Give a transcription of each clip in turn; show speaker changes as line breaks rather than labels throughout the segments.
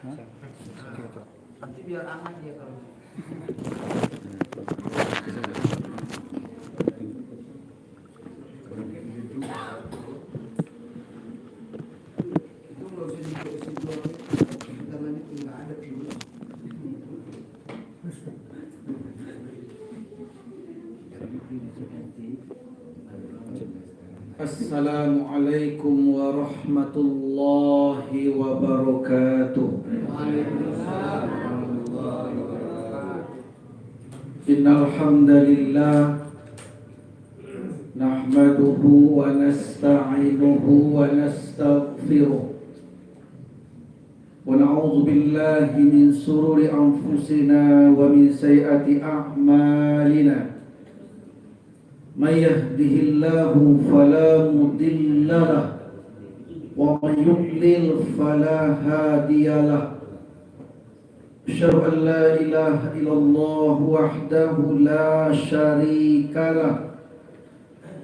Nanti biar aman dia kalau. Itu nggak usah dikasih dua, tangan itu nggak ada dulu.
Assalamualaikum warahmatullahi wabarakatuh.
Waalaikumsalam warahmatullahi wabarakatuh.
Innal hamdalillah nahmaduhu wa nasta'inuhu wa nastaghfiruh wa na'udzu billahi min shururi anfusina wa min sayyiati a'malina. May yahdihillahu fala mudilla lahu wa may yudlil fala hadiyalah. Asyhadu an la ilaha illallah wahdahu la syarika lah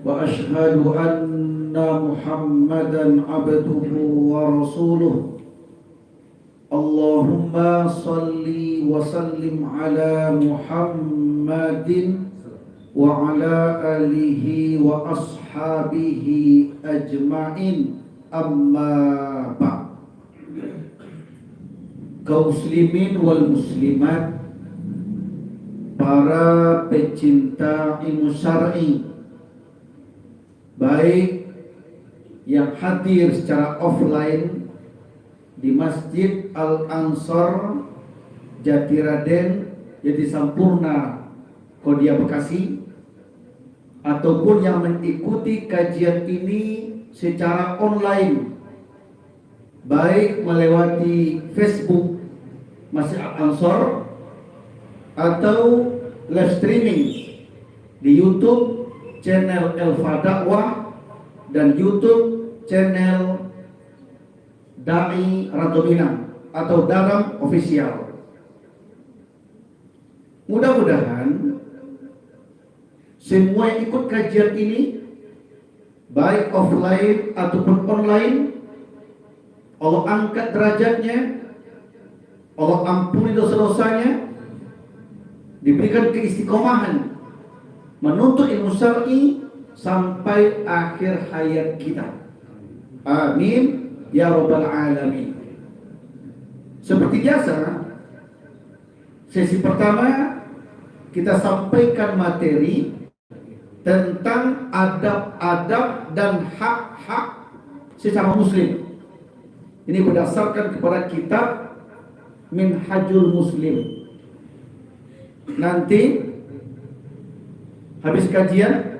wa asyhadu anna Muhammadan abduhu wa rasuluh. Allahumma salli wa sallim ala Muhammadin wa ala alihi wa ashabihi ajma'in, amma ba'd. Kaum muslimin wal muslimat, para pecinta ilmu syar'i, baik yang hadir secara offline di Masjid Al-Ansor Jatiraden Jati Sampurna Kodia Bekasi, ataupun yang mengikuti kajian ini secara online, baik melewati Facebook Masjid Al-Ansor atau live streaming di YouTube channel Elfa Dakwah dan YouTube channel Dai Rado Minang atau Daram Official. Mudah-mudahan semua yang ikut kajian ini, baik offline ataupun online, Allah angkat derajatnya, Allah ampuni dosa-dosanya, diberikan keistiqomahan menuntut ilmu syar'i sampai akhir hayat kita. Amin ya rabbal alamin. Seperti biasa, sesi pertama kita sampaikan materi tentang adab-adab dan hak-hak sesama muslim. Ini berdasarkan kepada kitab Minhajul Muslim. Nanti habis kajian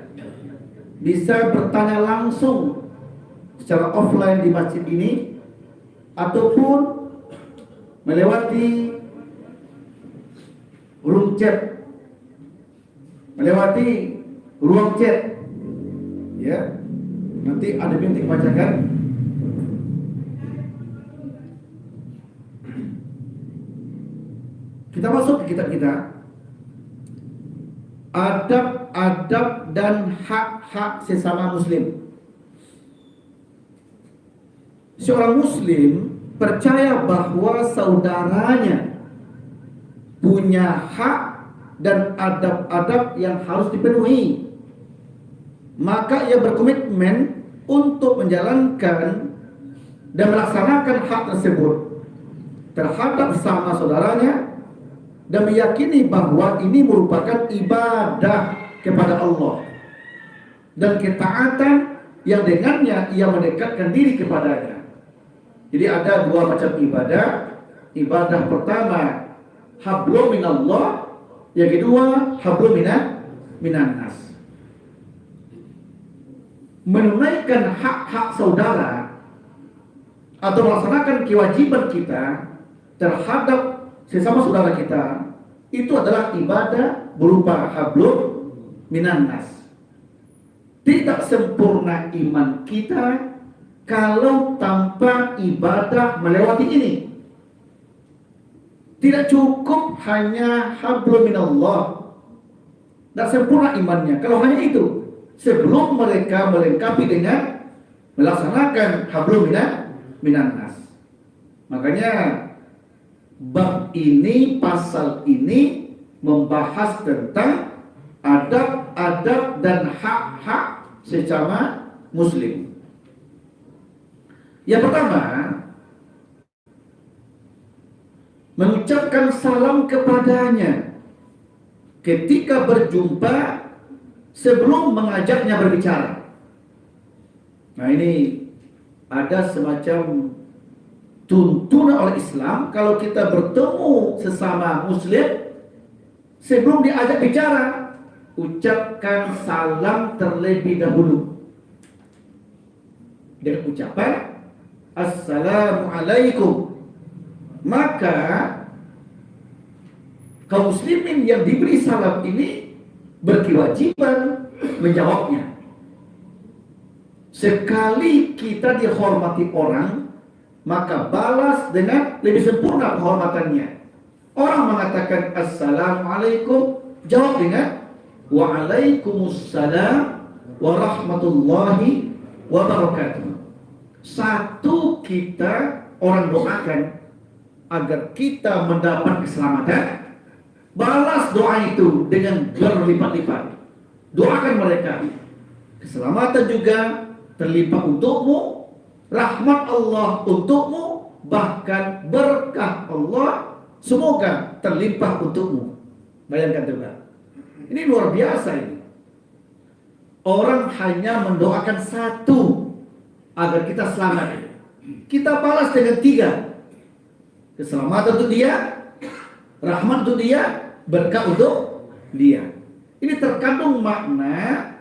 bisa bertanya langsung secara offline di masjid ini ataupun melewati room chat, melewati ruang chat, ya. Nanti ada bintik bacakan. Kita masuk ke kitab kita. Adab-adab dan hak-hak sesama muslim. Seorang muslim percaya bahwa saudaranya punya hak dan adab-adab yang harus dipenuhi. Maka ia berkomitmen untuk menjalankan dan melaksanakan hak tersebut terhadap sama saudaranya dan meyakini bahwa ini merupakan ibadah kepada Allah dan ketaatan yang dengannya ia mendekatkan diri kepadanya. Jadi ada dua macam ibadah. Ibadah pertama hablum minallah, yang kedua hablum minan nas. Menunaikan hak-hak saudara atau melaksanakan kewajiban kita terhadap sesama saudara kita, itu adalah ibadah berupa hablum minan nas. Tidak sempurna iman kita kalau tanpa ibadah melewati ini. Tidak cukup hanya hablum minallah, tidak sempurna imannya kalau hanya itu. Sebelum mereka melengkapi dengan melaksanakan hablum minan nas. Makanya bab ini, pasal ini membahas tentang adab-adab dan hak-hak sesama muslim. Yang pertama, mengucapkan salam kepadanya ketika berjumpa sebelum mengajaknya berbicara. Nah, ini ada semacam tuntunan oleh Islam, kalau kita bertemu sesama muslim sebelum diajak bicara, ucapkan salam terlebih dahulu dengan ucapan Assalamualaikum. Maka kaum muslimin yang diberi salam ini berkewajiban menjawabnya. Sekali kita dihormati orang, maka balas dengan lebih sempurna penghormatannya. Orang mengatakan Assalamualaikum, jawab dengan Waalaikumsalam warahmatullahi wabarakatuh. Satu, kita orang doakan agar kita mendapat keselamatan, balas doa itu dengan berlipat-lipat. Doakan mereka, keselamatan juga terlipat untukmu, rahmat Allah untukmu, bahkan berkah Allah semoga terlimpah untukmu. Bayangkan coba, ini luar biasa ini. Orang hanya mendoakan satu agar kita selamat, kita balas dengan tiga. Keselamatan untuk dia, rahmat untuk dia, berkah untuk dia. Ini terkandung makna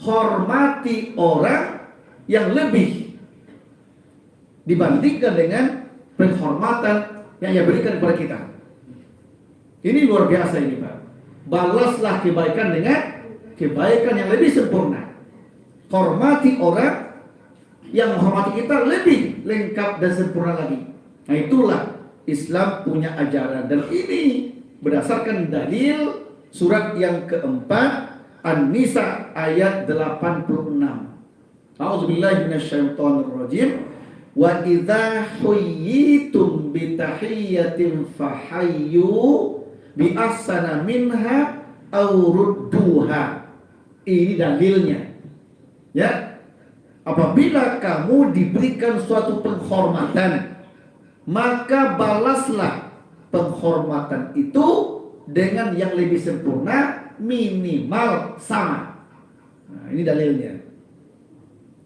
hormati orang yang lebih dibandingkan dengan penghormatan yang ia berikan kepada kita. Ini luar biasa ini, Pak. Balaslah kebaikan dengan kebaikan yang lebih sempurna. Hormati orang yang menghormati kita lebih lengkap dan sempurna lagi. Nah, itulah Islam punya ajaran, dan ini berdasarkan dalil surat yang keempat An-Nisa ayat 86. A'udzubillahi minasyaitonirrajim. Wa idza huyyitum bi tahiyyatin fahayyu bi ahsana minha aw rudduha. Ini dalilnya. Ya. Apabila kamu diberikan suatu penghormatan, maka balaslah penghormatan itu dengan yang lebih sempurna, minimal sama. Nah, ini dalilnya.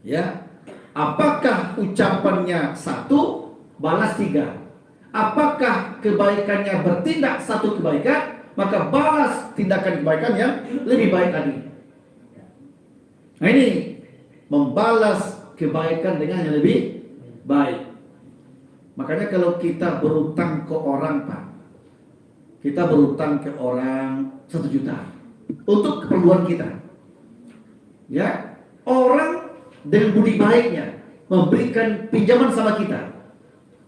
Ya, apakah ucapannya satu, balas tiga. Apakah kebaikannya bertindak satu kebaikan, maka balas tindakan kebaikan yang lebih baik lagi. Nah, ini membalas kebaikan dengan yang lebih baik. Makanya kalau kita berutang ke orang, Pak, kita berutang ke orang 1 juta untuk keperluan kita, ya, orang dengan budi baiknya memberikan pinjaman sama kita,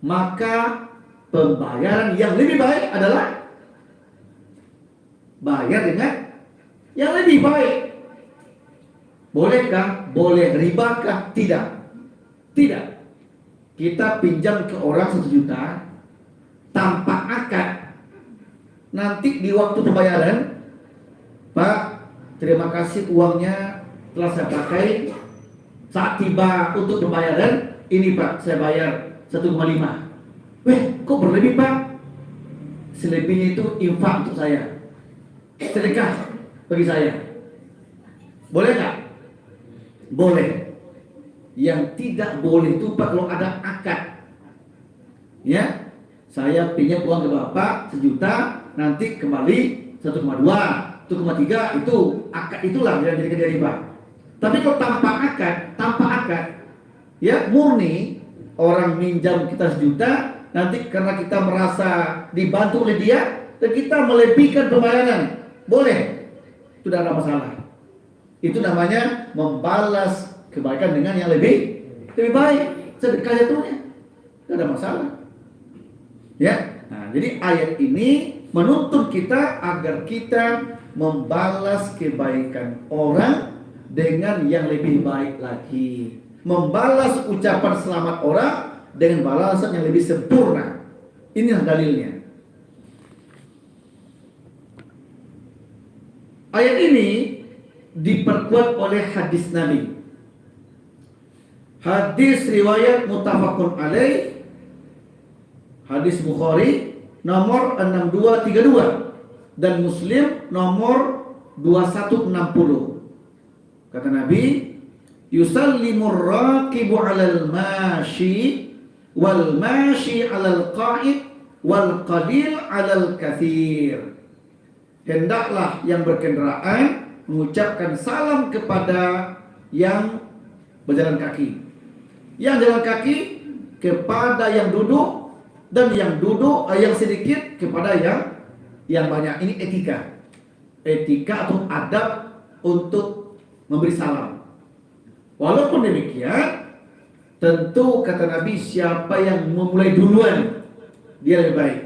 maka pembayaran yang lebih baik adalah bayar dengan yang lebih baik. Bolehkah? Boleh. Ribakah? Tidak. Tidak. Kita pinjam ke orang 1 juta tanpa akad. Nanti di waktu pembayaran, Pak, terima kasih, uangnya telah saya pakai. Saat tiba untuk pembayaran, ini Pak, saya bayar 1,5. Kok berlebih, Pak? Selebihnya itu infak untuk saya, sedekah bagi saya. Boleh nggak? Boleh. Yang tidak boleh itu, Pak, kalau ada akad. Ya, saya pinjam uang ke Bapak 1 juta, nanti kembali 1,2, 1,3, itu akad, itulah yang jadi riba. Tapi kalau tanpa akad, ya, murni orang minjam kita 1 juta, nanti karena kita merasa dibantu oleh dia dan kita melebihkan pembayaran, boleh, itu tidak ada masalah. Itu namanya membalas kebaikan dengan yang lebih baik, sedekah jatuhnya, tidak ada masalah. Ya, nah, jadi ayat ini menuntut kita agar kita membalas kebaikan orang dengan yang lebih baik lagi, membalas ucapan selamat orang dengan balasan yang lebih sempurna. Inilah dalilnya. Ayat ini diperkuat oleh hadis Nabi. Hadis riwayat muttafaqun alaih, hadis Bukhari nomor 6232 dan Muslim nomor 2160. Kata Nabi, yusallimur raqibu 'alal mashi wal mashi 'alal qa'id wal qalil 'alal katsir. Hendaklah yang berkendaraan mengucapkan salam kepada yang berjalan kaki. Yang jalan kaki kepada yang duduk, dan yang duduk yang sedikit kepada yang banyak. Ini etika atau adab untuk memberi salam. Walaupun demikian, tentu kata Nabi, siapa yang memulai duluan dia lebih baik.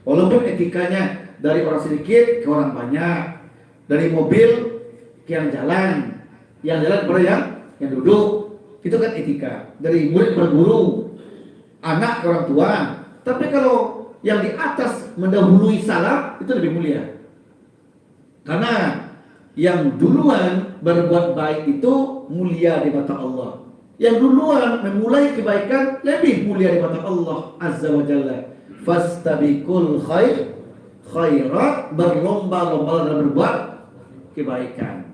Walaupun etikanya dari orang sedikit ke orang banyak, dari mobil ke yang jalan kepada yang duduk. Itu kan etika. Dari murid kepada guru, anak ke orang tua. Tapi kalau yang di atas mendahului salam, itu lebih mulia. Karena yang duluan berbuat baik itu mulia di mata Allah. Yang duluan memulai kebaikan lebih mulia di mata Allah Azza wa Jalla. Fastabiqul khairat, berlomba-lomba dalam berbuat kebaikan.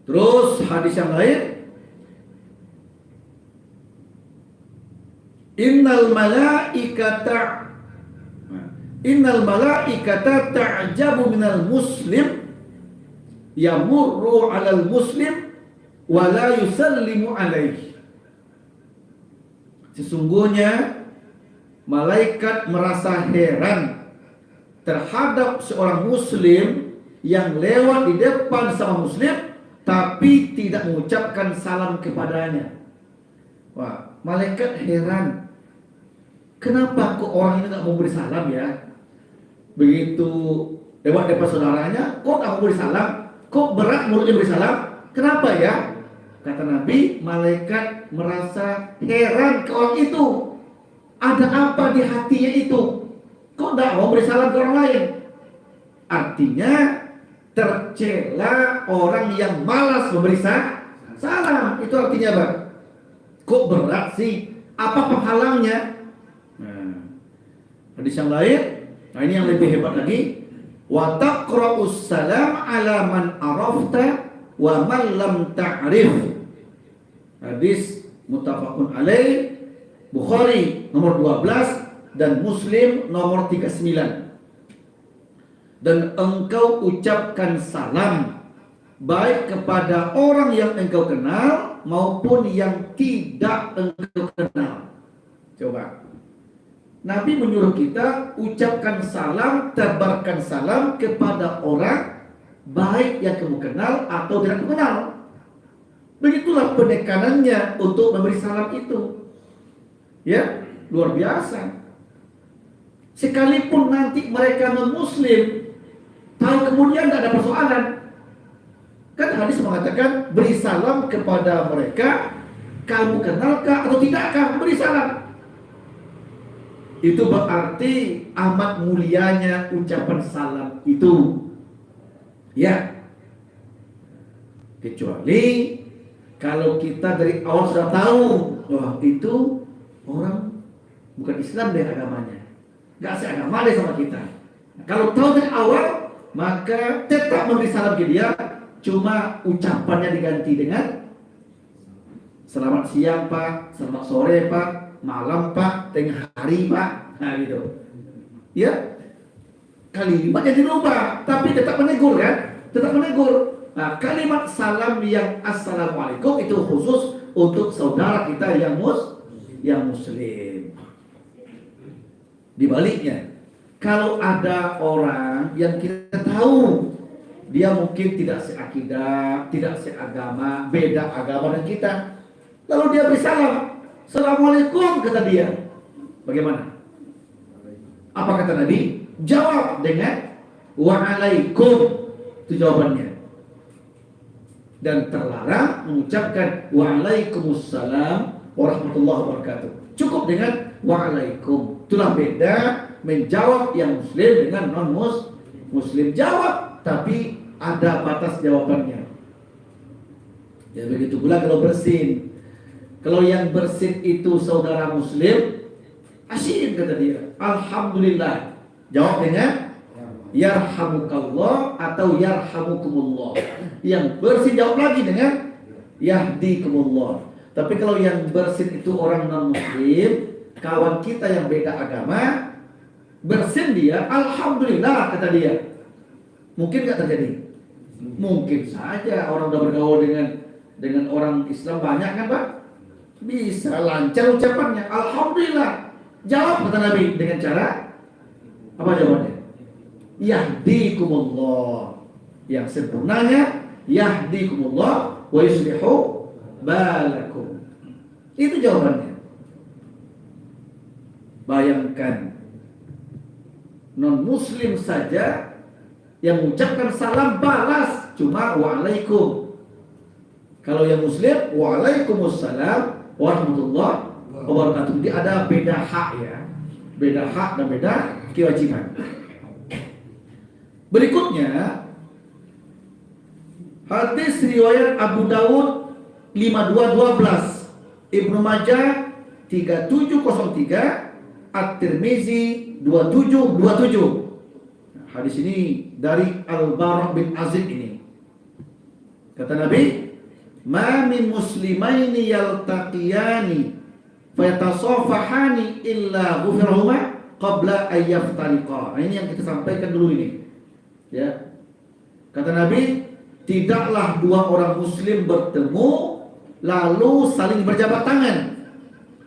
Terus hadis yang lain, Innal malaikata ta'jabu minal muslim yamurru 'alal muslim wa la yusallimu 'alaihi. Sesungguhnya malaikat merasa heran terhadap seorang muslim yang lewat di depan sama muslim tapi tidak mengucapkan salam kepadanya. Wah, malaikat heran. Kenapa kok orang ini nggak mau beri salam ya? Begitu lewat depan saudaranya, kok nggak mau beri salam? Kok berat mulutnya beri salam? Kenapa ya? Kata Nabi, malaikat merasa heran ke orang itu. Ada apa di hatinya itu? Kok nggak mau beri salam ke orang lain? Artinya tercela orang yang malas memberi salam. Itu artinya apa? Kok berat sih? Apa penghalangnya? Hadis yang lain, ini yang lebih hebat lagi. Wa taqra'us salam ala man arafta wa man lam ta'rif. Hadis muttafaqun alaih, Bukhari nomor 12 dan Muslim nomor 39. Dan engkau ucapkan salam baik kepada orang yang engkau kenal maupun yang tidak engkau kenal. Coba, Nabi menyuruh kita ucapkan salam, tebarkan salam kepada orang baik yang kamu kenal atau tidak kamu kenal. Begitulah penekanannya untuk memberi salam itu. Ya, luar biasa. Sekalipun nanti mereka non-muslim, tahu kemudian tidak ada persoalan. Kan hadis mengatakan beri salam kepada mereka, kamu kenalkah atau tidakkah, beri salam. Itu berarti amat mulianya ucapan salam itu. Ya. Kecuali kalau kita dari awal sudah tahu bahwa itu orang bukan Islam deh agamanya, gak seagama deh sama kita. Kalau tahu dari awal, maka tetap memberi salam ke dia, cuma ucapannya diganti dengan selamat siang Pak, selamat sore Pak, malam Pak, tengah hari Pak. Nah gitu. Ya, kalimatnya dirubah, tapi tetap menegur kan? Tetap menegur. Nah, kalimat salam yang assalamualaikum itu khusus untuk saudara kita yang muslim. Dibaliknya, kalau ada orang yang kita tahu dia mungkin tidak seakidah, tidak seagama, beda agama dengan kita, lalu dia beri salam, assalamualaikum, kata dia, bagaimana? Apa kata Nabi? Jawab dengan wa'alaikum. Itu jawabannya. Dan terlarang mengucapkan wa'alaikumussalam warahmatullahi wabarakatuh. Cukup dengan wa'alaikum. Itulah beda menjawab yang muslim dengan non-muslim. Jawab tapi ada batas jawabannya. Ya begitu pula kalau bersin. Kalau yang bersin itu saudara muslim, asyik kata dia, alhamdulillah. Jawab dengan yarhamukallah atau yarhamukumullah. Yang bersin jawab lagi dengan yahdikumullah. Tapi kalau yang bersin itu orang non muslim, kawan kita yang beda agama, bersin dia, alhamdulillah kata dia. Mungkin nggak terjadi? Mungkin saja. Orang udah bergaul dengan orang Islam banyak kan Pak? Bisa lancar ucapannya, alhamdulillah. Jawab kata Nabi dengan cara apa jawabannya? Yahdikumullah. Yang sempurnanya yahdikumullah wa yuslihu balakum. Itu jawabannya. Bayangkan non muslim saja yang mengucapkan salam balas cuma waalaikum. Kalau yang muslim waalaikumsalam warahmatullahi wabarakatuh. Jadi ada beda hak ya. Beda hak dan beda kewajiban. Berikutnya hadis riwayat Abu Dawud 5212, Ibnu Majah 3703, At-Tirmizi 2727. Hadis ini dari Al-Bara' bin Azib ini. Kata Nabi, "Ma min muslimaini yaltaqiyani fayatasafahani illa ghufirahuma qabla an yaftariqa." Nah, ini yang kita sampaikan dulu ini. Ya. Kata Nabi, tidaklah dua orang muslim bertemu lalu saling berjabat tangan,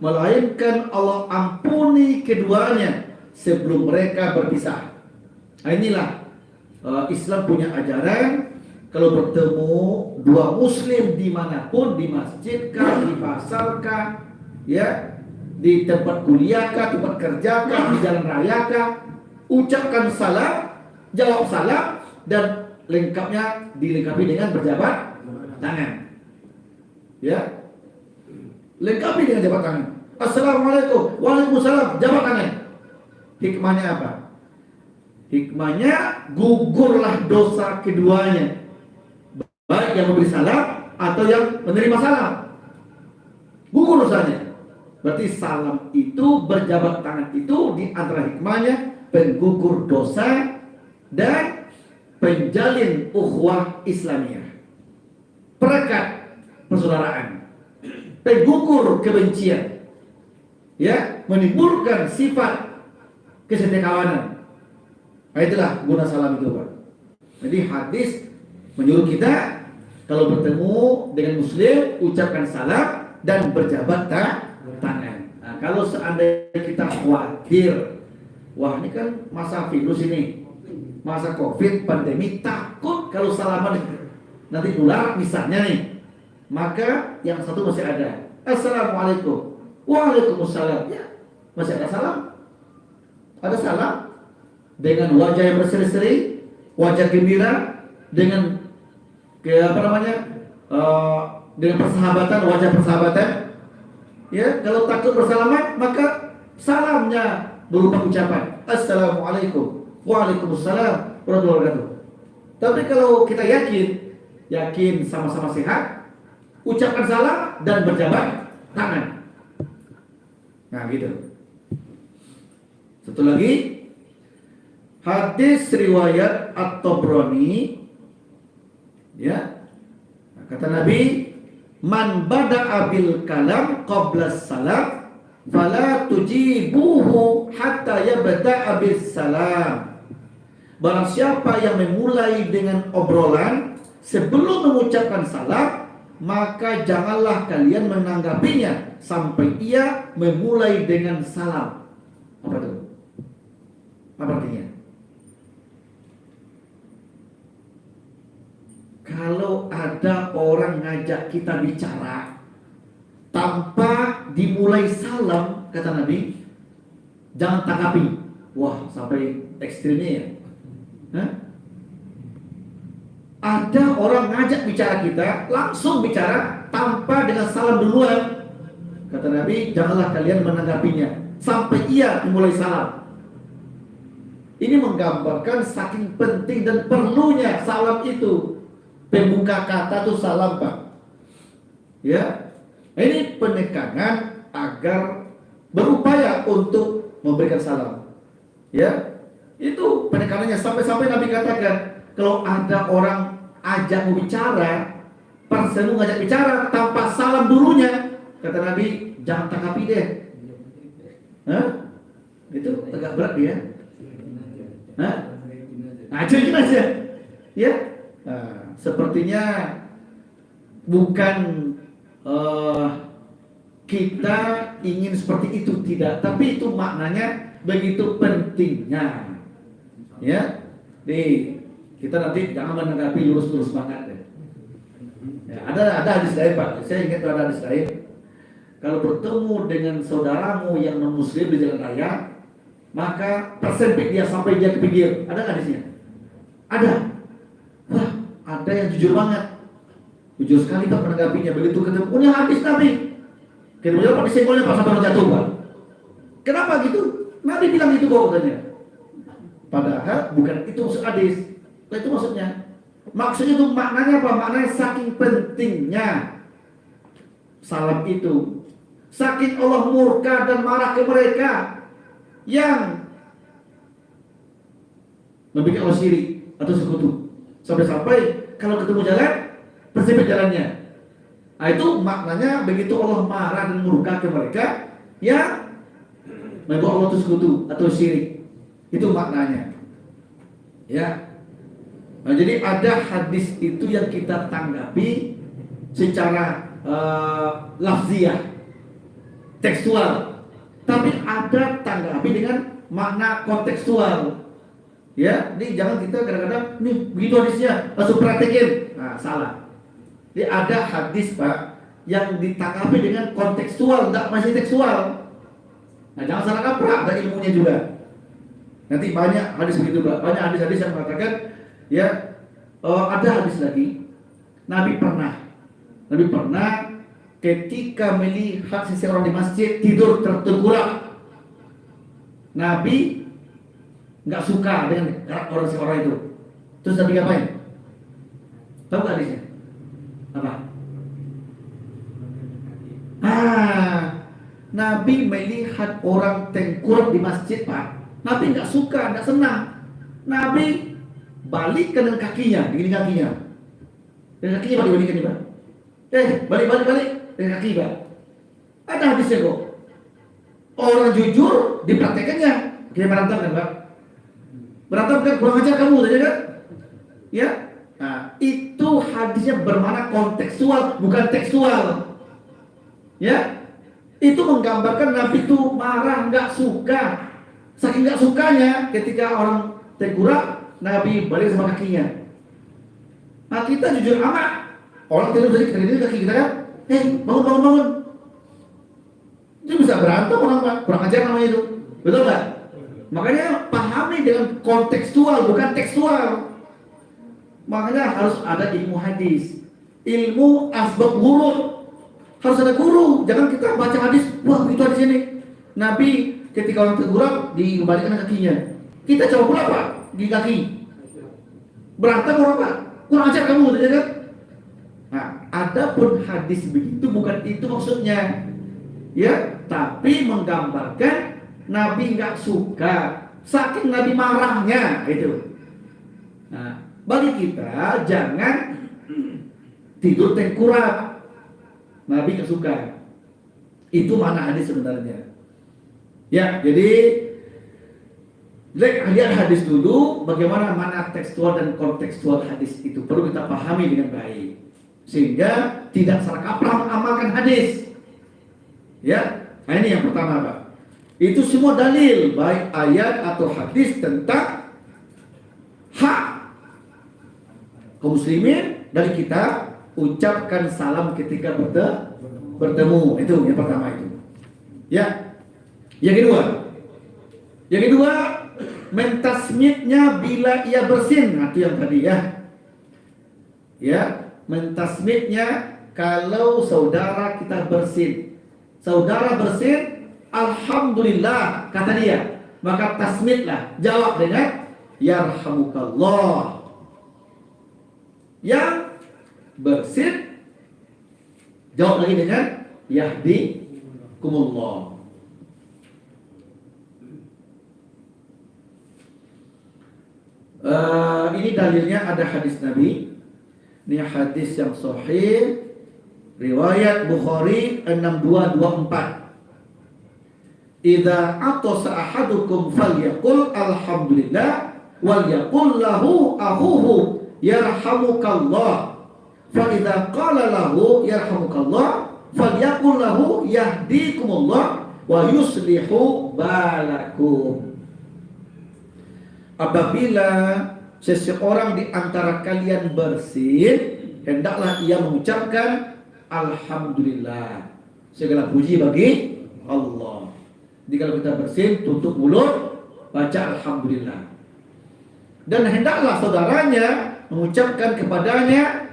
melainkan Allah ampuni keduanya sebelum mereka berpisah. Nah, inilah Islam punya ajaran. Kalau bertemu dua muslim dimanapun, di masjid kah, di pasar kah, ya, di tempat kuliah kah, tempat kerja kah, di jalan raya kah, ucapkan salam, jawab salam, dan lengkapnya dilengkapi dengan berjabat tangan. Ya, lengkapi dengan jabat tangan. Assalamualaikum, waalaikumsalam, jabat tangan. Hikmahnya apa? Hikmahnya gugurlah dosa keduanya, baik yang memberi salam atau yang menerima salam. Gugur dosanya. Berarti salam itu, berjabat tangan itu di antara hikmahnya penggugur dosa dan penjalin ukhuwah Islamiyah, perekat persaudaraan, penggugur kebencian, ya, menimbulkan sifat kesetiakawanan. Nah, itulah guna salam itu Pak. Jadi hadis menyuruh kita kalau bertemu dengan muslim ucapkan salam dan berjabat tangan. Nah, kalau seandainya kita khawatir, wah ini kan masa virus ini, masa COVID, pandemi, takut kalau salaman nanti nular misalnya nih, maka yang satu masih ada. Assalamualaikum, waalaikumsalam, ya, masih ada salam. Ada salam dengan wajah yang berseri-seri, wajah gembira, dengan dengan persahabatan, wajah persahabatan. Ya, kalau takut bersalaman maka salamnya berupa ucapan Assalamualaikum, waalaikumsalam warahmatullahi wabarakatuh. Tapi kalau kita yakin sama-sama sehat, ucapkan salam dan berjabat tangan. Nah, gitu. Satu lagi, hadis riwayat At-Tabrani, ya. Kata Nabi, man bada'a bil kalam qabla salam fala tujibuhu hatta yabda'a bis salam. Barang siapa yang memulai dengan obrolan sebelum mengucapkan salam, maka janganlah kalian menanggapinya sampai ia memulai dengan salam. Apa itu? Apa artinya? Kalau ada orang ngajak kita bicara tanpa dimulai salam, kata Nabi, jangan tanggapi. Wah, sampai ekstrimnya ya. Hah? Ada orang ngajak bicara kita, langsung bicara tanpa dengan salam duluan. Kata Nabi, janganlah kalian menanggapinya sampai ia memulai salam. Ini menggambarkan saking penting dan perlunya salam itu. Pembuka kata itu salam, Pak. Ya, ini penekanan agar berupaya untuk memberikan salam. Ya, itu penekanannya sampai-sampai Nabi katakan kalau ada orang ajak mau bicara, persemu ngajak bicara tanpa salam dulunya, kata Nabi jangan tanggapi deh. Hah? Itu agak berat dia. Hah? Ajarin aja. Ya. Nah, sepertinya bukan kita ingin seperti itu, tidak, tapi itu maknanya begitu pentingnya. Ya. Nih, kita nanti jangan menanggapi lurus-lurus banget deh. Ya, ada hadis lain, Pak. Saya ingat ada hadis lain. Kalau bertemu dengan saudaramu yang non-muslim di jalan raya, maka persempit dia sampai dia ke pinggir. Ada hadisnya? Ada. Wah, ada yang jujur banget. Jujur sekali Pak menanggapinya. Begitu ketemu, punya hadis Nabi. Kemudian Pak disenggolnya Pak sampai jatuh, Pak. Kenapa gitu? Nabi bilang itu kok katanya. Padahal bukan itu maksud hadis. Nah, itu maksudnya. Maksudnya itu maknanya apa? Maknanya saking pentingnya salam itu. Saking Allah murka dan marah ke mereka yang membuat Allah syirik atau sekutu. Sampai-sampai kalau ketemu jalan, persempit jalannya. Nah, itu maknanya begitu Allah marah dan murka ke mereka yang membuat Allah itu sekutu atau syirik. Itu maknanya. Ya. Nah, jadi ada hadis itu yang kita tanggapi secara lafziah, tekstual. Tapi ada tanggapi dengan makna kontekstual. Ya, ini jangan kita kadang-kadang nih begitu hadisnya langsung praktekin. Nah, salah. Jadi ada hadis, Pak, yang ditanggapi dengan kontekstual, tidak masih tekstual. Nah, jangan salah kaprah, ada ilmunya juga. Nanti banyak hadis begitu, Pak. Banyak hadis-hadis yang mengatakan ya, ada hadis lagi. Nabi pernah ketika melihat seseorang di masjid tidur tertengkurap, Nabi nggak suka dengan orang itu. Terus Nabi ngapain? Tahu nggak hadisnya? Apa? Nabi melihat orang tengkurap di masjid, Pak. Nabi nggak suka, nggak senang. Nabi balikkan dengan kakinya, begini kakinya. Dengan kakinya balik-balikan, Pak. Balik dengan kaki, Pak. Ada hadisnya kok. Orang jujur dipraktekannya. Kita berantem kan, Pak? Berantem kan kurang ajar kamu, saja kan? Ya. Nah, itu hadisnya bermakna kontekstual, bukan tekstual. Ya. Itu menggambarkan Nabi itu marah, nggak suka. Saking nggak sukanya ketika orang tengkurap, Nabi balik sama kakinya. Nah, kita jujur amat. Orang tidur dari kaki kita kan, bangun. Itu bisa berantem orang, Pak. Kurang ajar namanya itu. Betul nggak? Makanya pahami dengan kontekstual, bukan tekstual. Makanya harus ada ilmu hadis, ilmu asbab wurud. Harus ada guru. Jangan kita baca hadis, wah begitu hadis ini. Nabi ketika orang tengkurap dikembalikan kakinya. Kita coba pula, Pak, di kaki. Berantem orang, Pak. Kurang ajar kamu, gitu kan? Nah, adapun hadis begitu bukan itu maksudnya. Ya, tapi menggambarkan Nabi nggak suka, saking Nabi marahnya itu. Nah, bagi kita jangan tidur tengkurap. Nabi nggak suka. Itu mana hadis sebenarnya. Ya, jadi lihat hadis dulu, bagaimana mana tekstual dan kontekstual hadis itu perlu kita pahami dengan baik, sehingga tidak salah kaprah mengamalkan hadis. Ya, nah ini yang pertama, Pak. Itu semua dalil, baik ayat atau hadis tentang hak kaum muslimin dari kita ucapkan salam ketika bertemu. Itu yang pertama itu. Ya. Yang kedua, mentasmidnya bila ia bersin. Nah, itu yang tadi ya. Ya, mentasmidnya kalau saudara kita bersin. Saudara bersin, alhamdulillah, kata dia. maka tasmidlah, jawab dengan yarhamukallah. Yang bersin, jawab lagi dengan yahdikumullah. Ini dalilnya ada hadis Nabi. Ini hadis yang sahih, riwayat Bukhari 6224. Idza atasa ahadukum falyaqul alhamdulillah wal yaqul lahu akhuhu yarhamukallah. Fa idza qala lahu yarhamukallah falyaqul lahu yahdikumullah wa yuslihu balakum. Apabila seseorang di antara kalian bersin, hendaklah ia mengucapkan alhamdulillah. Segala puji bagi Allah. Jadi kalau kita bersin, tutup mulut, baca alhamdulillah. Dan hendaklah saudaranya mengucapkan kepadanya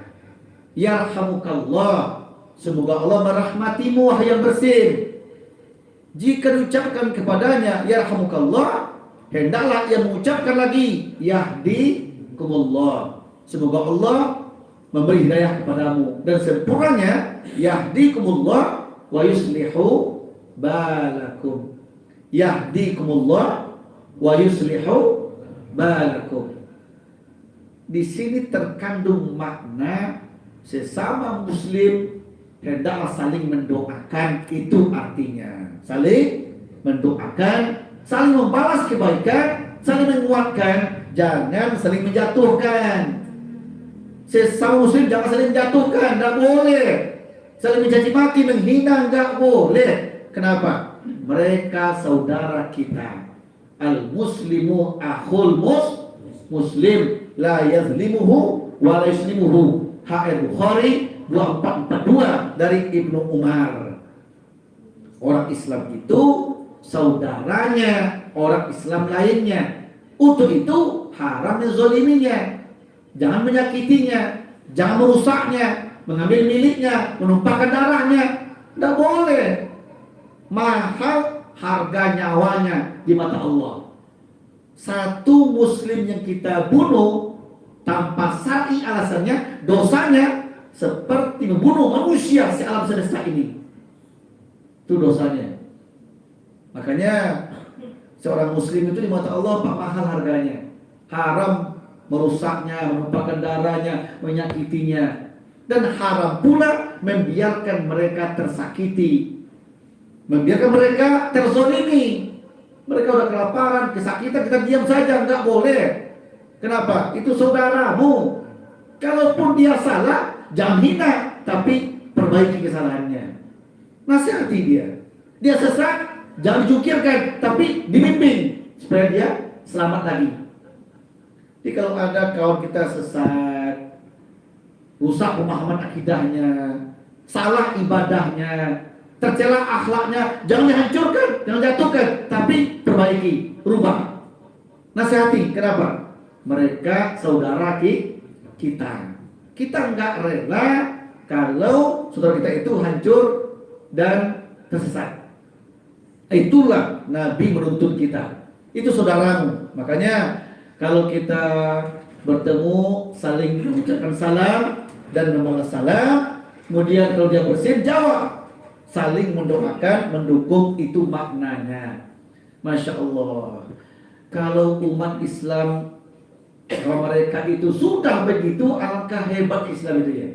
yarhamukallah. Semoga Allah merahmatimu wahai yang bersin. Jika diucapkan kepadanya yarhamukallah, hendaklah ia mengucapkan lagi yahdikumullah. Semoga Allah memberi hidayah kepadamu. Dan sempurnanya yahdikumullah wa yuslihu balakum. Yahdikumullah wa yuslihu balakum. Di sini terkandung makna sesama muslim hendaklah saling mendoakan. Itu artinya saling mendoakan, saling membalas kebaikan, saling menguatkan, jangan saling menjatuhkan. Sesama muslim jangan saling menjatuhkan, tidak boleh. Saling mencaci maki, menghina, tidak boleh. Kenapa? Mereka saudara kita. Al-muslimu akhul muslim, la yazlimuhu wa la yuslimuhu. H.R. Bukhari 2442 dari Ibnu Umar. Orang Islam itu saudaranya orang Islam lainnya. Untuk itu haram menzoliminya, jangan menyakitinya, jangan merusaknya, mengambil miliknya, menumpahkan darahnya. Tidak boleh. Mahal harga nyawanya di mata Allah. Satu muslim yang kita bunuh tanpa syar'i alasannya, dosanya seperti membunuh manusia sealam semesta ini. Itu dosanya. Makanya seorang muslim itu di mata Allah pak mahal harganya. Haram merusaknya, menumpahkan darahnya, menyakitinya. Dan haram pula membiarkan mereka tersakiti, membiarkan mereka terzolimi. Mereka udah kelaparan, kesakitan, kita diam saja, enggak boleh. Kenapa? Itu saudaramu. Kalaupun dia salah, jangan hina, tapi perbaiki kesalahannya. Nasihati dia. Dia sesat, jangan dicukirkan, tapi dibimbing supaya dia selamat lagi. Jadi kalau ada kawan kita sesat, rusak pemahaman akidahnya, salah ibadahnya, tercela akhlaknya, jangan dihancurkan, jangan jatuhkan, tapi perbaiki, rubah. Nasihati. Kenapa? Mereka saudara kita. Kita enggak rela kalau saudara kita itu hancur dan tersesat. Itulah Nabi menuntut kita. Itu saudaramu. Makanya kalau kita bertemu saling mengucapkan salam dan membalas salam, kemudian kalau dia bersin jawab, saling mendoakan, mendukung, itu maknanya. Masya Allah. Kalau umat Islam, kalau mereka itu sudah begitu, alangkah hebat Islam itu ya.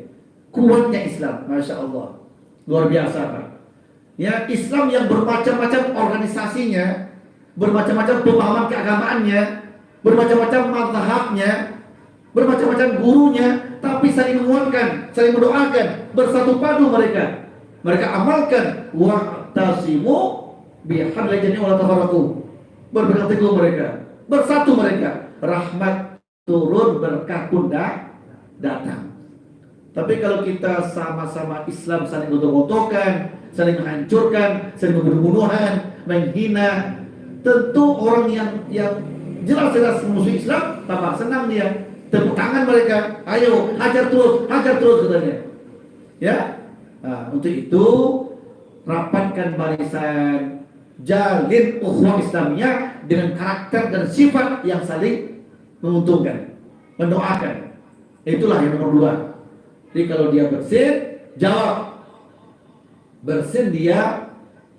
Kuatnya Islam, Masya Allah. Luar biasa Pak. Ya, Islam yang bermacam-macam organisasinya, bermacam-macam pemahaman keagamaannya, bermacam-macam mazhabnya, bermacam-macam gurunya, tapi saling menguatkan, saling mendoakan, bersatu padu mereka. Mereka amalkan wa'tasimu bihablil jami'i wa la tafarraqu. Berpegang teguh mereka, bersatu mereka. Rahmat turun, berkah pun datang. Tapi kalau kita sama-sama Islam saling gotok-gotokan, saling menghancurkan, saling membunuh-bunuhan, menghina, tentu orang yang jelas-jelas musuh Islam tampak senang dia. Tepuk tangan mereka, ayo hajar terus katanya. Ya. Nah, untuk itu rapatkan barisan, jalin ukhuwah Islamiyah dengan karakter dan sifat yang saling menguntungkan, mendoakan. Itulah yang nomor 2. Jadi kalau dia bersin, jawab. Bersin dia,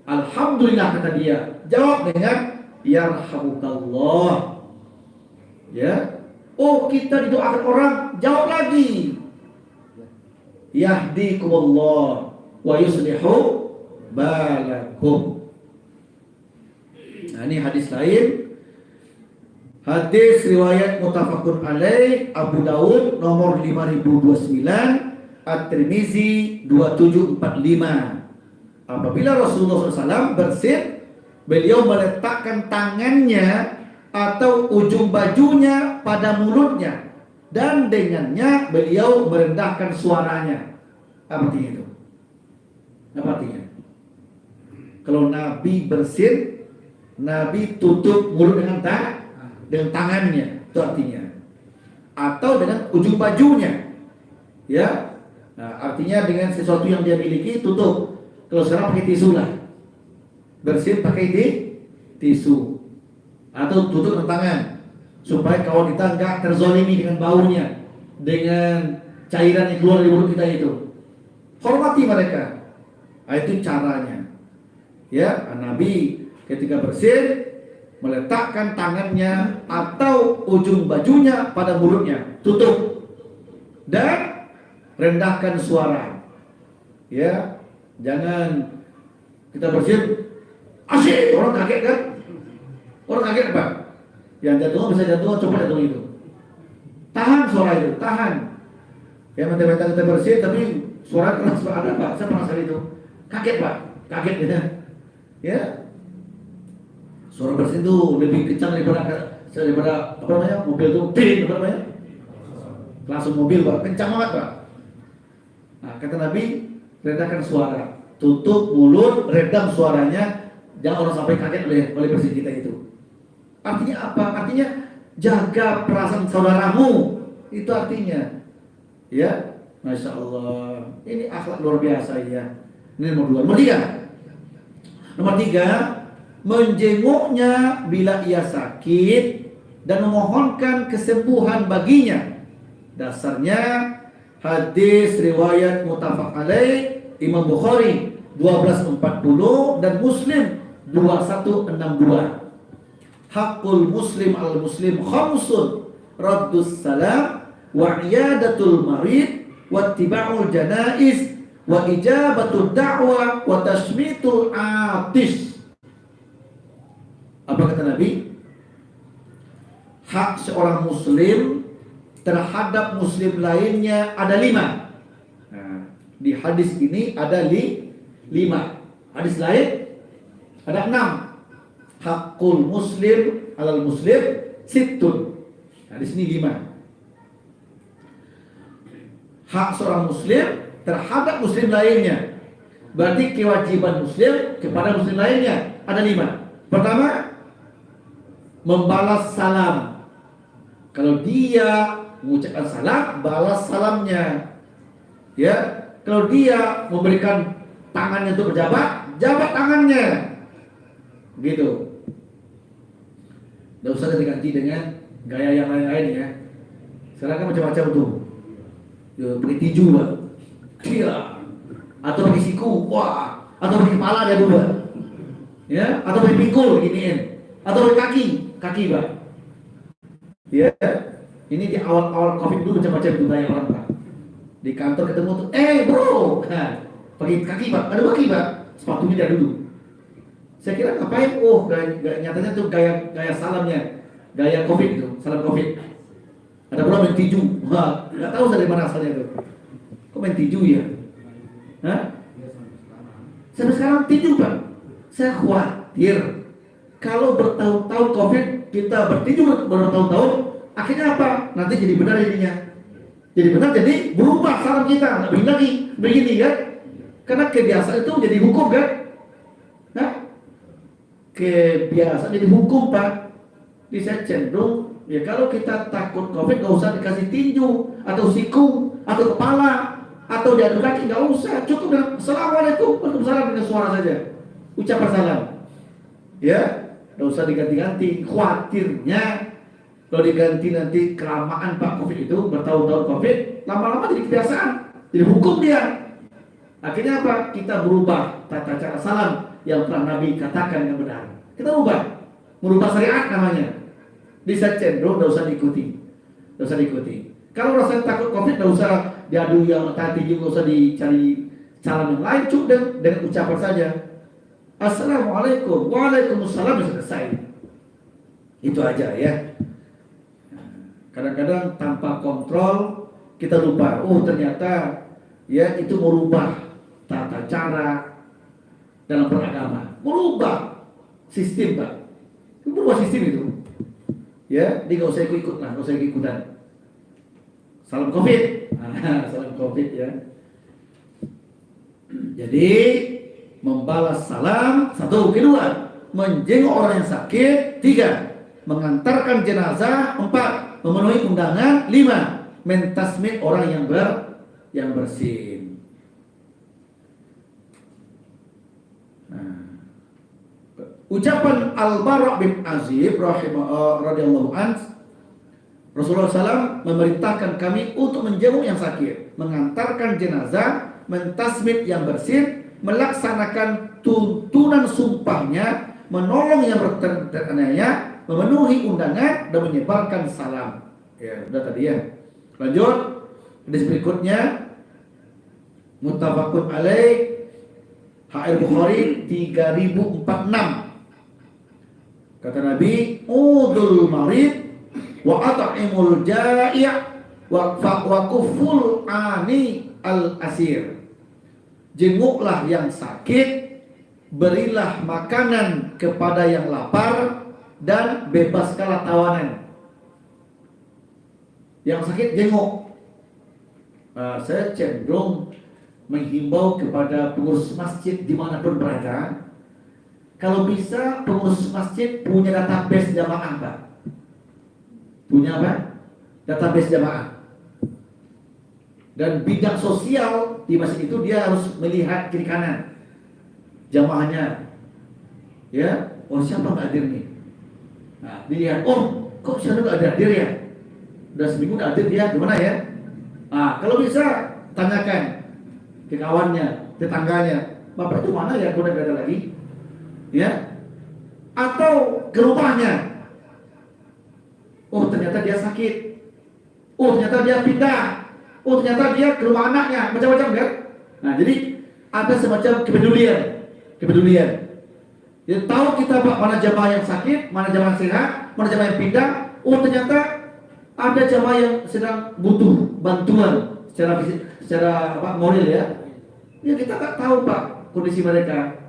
alhamdulillah kata dia. Jawab dengan yarhamukallah. Ya. Oh, kita didoakan orang, jawab lagi. Yahdikumullah wa yuslihu balakum. Nah, ini hadis lain. Hadis riwayat muttafaqun alaih, Abu Daud nomor 5029, At-Tirmizi 2745. Apabila Rasulullah SAW bersin, beliau meletakkan tangannya atau ujung bajunya pada mulutnya, dan dengannya beliau merendahkan suaranya. Apa artinya itu? Apa artinya? Kalau Nabi bersin, Nabi tutup mulut dengan tangannya, itu artinya. Atau dengan ujung bajunya, ya. Nah, artinya dengan sesuatu yang dia miliki tutup. Kalau sekarang pakai tisu lah, bersin pakai tisu, atau tutup dengan tangan, supaya kawan kita enggak terzolimi dengan baunya, dengan cairan yang keluar dari mulut kita itu. Hormati mereka. Nah, itu caranya. Ya, Nabi ketika bersin meletakkan tangannya atau ujung bajunya pada mulutnya, tutup, dan rendahkan suara. Ya, jangan kita bersin asyik, orang kaget kan? Orang kaget apa? Yang jatuh bisa jatuh, coba jatuh itu. Tahan suara itu, tahan. Ya, mentang-mentang kita bersin tapi suara keras, Pak. Ada Pak, saya pernah sekali itu. Kaget Pak, kaget gitu. Ya. Suara bersin itu lebih kencang daripada apa namanya? Mobil itu ting, apa namanya? Langsung mobil Pak, kencang banget Pak. Nah, kata Nabi, rendahkan suara, tutup mulut, redam suaranya, jangan orang sampai kaget oleh bersin kita itu. Artinya apa? Artinya jaga perasaan saudaramu. Itu artinya. Ya, Masya Allah. Ini akhlak luar biasa ya. Ini nomor 2. Nomor 3, menjenguknya bila ia sakit dan memohonkan kesembuhan baginya. Dasarnya hadis riwayat muttafaq alaih, Imam Bukhari 1240 dan Muslim 2162. Hakul muslim al muslim khamsun, raddus salam, wa iyadatul marid, wa tiba'ul janaiz, wa ijabatul da'wah, wa tashmitul atish. Apa kata Nabi? Hak seorang muslim terhadap muslim lainnya ada 5. Nah, di hadis ini ada 5. Hadis lain ada 6. Hakul muslim alal muslim sittun. Nah, di sini 5. Hak seorang muslim terhadap muslim lainnya, berarti kewajiban muslim kepada muslim lainnya ada 5. Pertama, membalas salam. Kalau dia mengucapkan salam, balas salamnya. Ya, kalau dia memberikan tangannya untuk berjabat, jabat tangannya. Gitu. Tidak usah diganti dengan gaya yang lain-lain ya. Sekarang kan macam-macam tuh. Ya, pakai tinju Pak. Iya. Atau pakai siku, wah. Atau pakai kepala dia dulu. Ya, atau pakai pikul giniin. Atau pakai kaki Pak. Ya. Ini di awal-awal Covid dulu macam-macam tuh gaya orang Pak. Di kantor ketemu tuh, bro. Nah, pakai kaki Pak, ada kaki Pak. Sepatunya dia dulu. Saya kira ngapain? Oh, nyatanya tuh gaya salamnya, gaya Covid itu, salam Covid. Ada pula main tinju, wah, nggak tahu dari mana asalnya itu. Kok main tinju ya? Hah? Sampai sekarang tinju Pak. Saya khawatir kalau bertahun-tahun Covid kita bertinju bertahun-tahun, akhirnya apa? Nanti jadi benar jadinya. Jadi benar, jadi berubah salam kita, nggak begini kan? Karena kebiasaan itu jadi hukum kan? Nah, kebiasaan jadi hukum Pak. Jadi saya cenderung ya kalau kita takut Covid nggak usah dikasih tinju atau siku atau kepala atau diadu kaki, nggak usah, cukup dengan assalamualaikum, waalaikumsalam dengan suara saja, ucapan salam. Ya, nggak usah diganti-ganti. Khawatirnya kalau diganti nanti kelamaan Pak COVID itu, bertahun-tahun COVID, lama-lama jadi kebiasaan, jadi hukum dia. Akhirnya apa? Kita berubah tata cara salam yang pernah Nabi katakan yang benar. Kita merubah syariat namanya. Bisa cenderung, nggak usah diikuti, nggak usah diikuti. Kalau rasa takut COVID, nggak usah diadu yang tadi juga, nggak usah dicari salam yang lain, cukup dengan ucapan saja. Assalamualaikum, waalaikumsalam, selesai. Itu aja ya. Kadang-kadang tanpa kontrol kita lupa. Oh ternyata ya itu merubah tata cara dalam beragama, merubah sistem Pak. Itu merubah sistem itu. Ya, dia nggak usah ikut lah, nggak usah ikutan. Salam COVID, salam COVID ya. Jadi membalas salam, satu, kedua, menjenguk orang yang sakit, tiga, mengantarkan jenazah, empat, memenuhi undangan, lima, mentasmid orang yang bersin. Ucapan Al-Bara' bin Azib radhiyallahu anhu, Rasulullah SAW memerintahkan kami untuk menjenguk yang sakit, mengantarkan jenazah, mentasmid yang bersin, melaksanakan tuntunan sumpahnya, menolong yang teraniaya, memenuhi undangan, dan menyebarkan salam. Ya, udah tadi ya. Lanjut, hadis berikutnya, muttafaqun alaih, Sahih Bukhari 3046. Kata Nabi, udul marid wa at'imul ja'i' wa kuful ani al asir. Jenguklah yang sakit, berilah makanan kepada yang lapar, dan bebaskanlah tawanan. Yang sakit jenguk. Saya cenderung menghimbau kepada pengurus masjid dimanapun berada, kalau bisa pengurus masjid punya database jamaah Pak. Punya apa? Database jamaah. Dan bidang sosial di masjid itu dia harus melihat kiri kanan jamaahnya. Ya, oh siapa nggak hadir nih? Nah, dilihat, oh kok siapa nggak hadir ya? Udah seminggu nggak hadir dia, gimana ya? Nah, kalau bisa tanyakan ke kawannya, tetangganya, bapak itu mana ya? Kok nggak ada lagi? Ya, atau ke rumahnya. Oh ternyata dia sakit. Oh ternyata dia pindah. Oh ternyata dia ke rumah anaknya, macam-macam kan. Nah jadi ada semacam kepedulian. Jadi tahu kita Pak, mana jamaah yang sakit, mana jamaah sehat, mana jamaah yang pindah. Oh ternyata ada jamaah yang sedang butuh bantuan secara fisik, secara moral ya. Ya kita nggak tahu Pak kondisi mereka.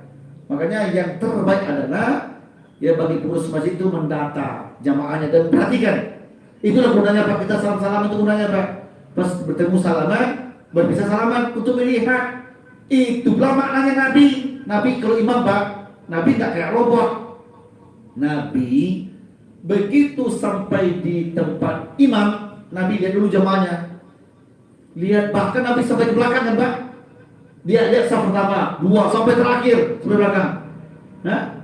Makanya yang terbaik adalah ya bagi pengurus masjid itu mendata jamaahnya dan perhatikan. Itulah gunanya Pak, kita salam-salam itu gunanya Pak. Pas bertemu salaman, berpisah salaman untuk melihat. Itulah maknanya Nabi. Nabi kalau imam Pak, Nabi tidak kayak robot. Nabi begitu sampai di tempat imam, Nabi lihat dulu jamaahnya. Lihat, bahkan Nabi sampai ke belakang kan Pak. Dia lihat saf pertama, dua, sampai terakhir, sampai belakang. Nah,